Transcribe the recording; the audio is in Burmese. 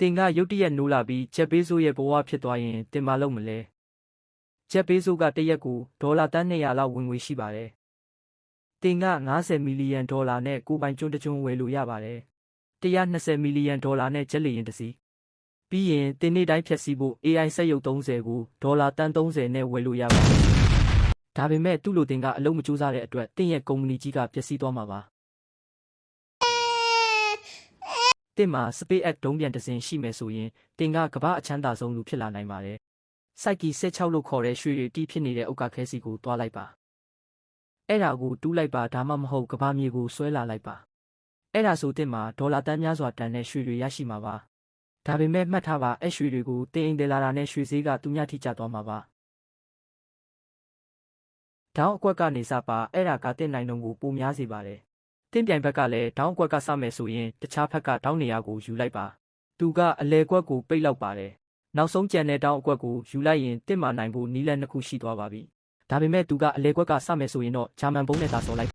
တင်ကရုတ်တရက်နိုးလာပြီးဂျက်ဘေးဆိုးရဲ့ဘဝဖြစ်သွားရင်တင်မလုပ်မလဲဂျက်ဘေးဆိုးကတရက်ကိုဒေါ်လာတန်း200လောက်ဝင်ငွေရှိပါတယ်တင်က50 မီလီယံဒေါ်လာနဲ့ကိုပိုင်ကျွန်းတစ်ကျွန်းဝယ်လို့ရပါတယ်120 မီလီယံဒေါ်လာနဲ့ဂျက်လေယာဉ်တစ်စီးပြီးရင်တင်နေ့တိုင်းဖြတ်စီးဖို့ AI စက်ရုပ်30ကိုဒေါ်လာတန်း30နဲ့ဝယ်လို့ရပါတယ်ဒါပေမဲ့သူ့လိုတင်ကအလုံးမကျိုးစားတဲ့အတွက်တင်ရဲ့ကုမ္ပဏီကြီးကပျက်စီးသွားမှာပါတင်မှာ SpaceX ဒုံးပျံတစ်စင်ရှိမယ်ဆိုရင်တင်ကကမ္ဘာအချမ်းသာဆုံးလူဖြစ်လာနိုင်ပါတယ်စိုက်ကီ16လို့ခေါ်တဲ့ရွှေတွေတီးဖြစ်နေတဲ့ဥက္ကခဲစီကိုတွားလိုက်ပါအဲ့ဒါကိုတူးလိုက်ပါဒါမှမဟုတ်ကမ္ဘာမြေကိုဆွဲလာလိုက်ပါအဲ့ဒါဆိုတင်မှာဒေါ်လာတန်းများစွာတန်တဲ့ရွှေတွေရရှိမှာပါဒါပေမဲ့မှတ်ထားပါအဲ့ရွှေတွေကိုတင်အိမ်တယ်လာတာနဲ့ရွှေဈေးကသူများထိကျသွားမှာပါတောင်းအကွက်ကနေစပါအဲ့ဒါကတင်နိုင်တုံကိုပိုများစေပါတယ်တင်ပြိုင်ဘက်ကလည်းတောင်းအကွက်ကစမယ်ဆိုရင်တခြားဘက်ကတောင်းနေရကိုယူလိုက်ပါသူကအလဲကွက်ကိုပိတ်လောက်ပါတယ်နောက်ဆုံးကြံတဲ့တောင်းအကွက်ကိုယူလိုက်ရင်တင်မာနိုင်ဖို့နီးလန်းနှစ်ခုရှိသွားပါပြီဒါပေမဲ့သူကအလဲကွက်ကစမယ်ဆိုရင်တော့ဂျာမန်ဘုံနဲ့သာဆော်လိုက်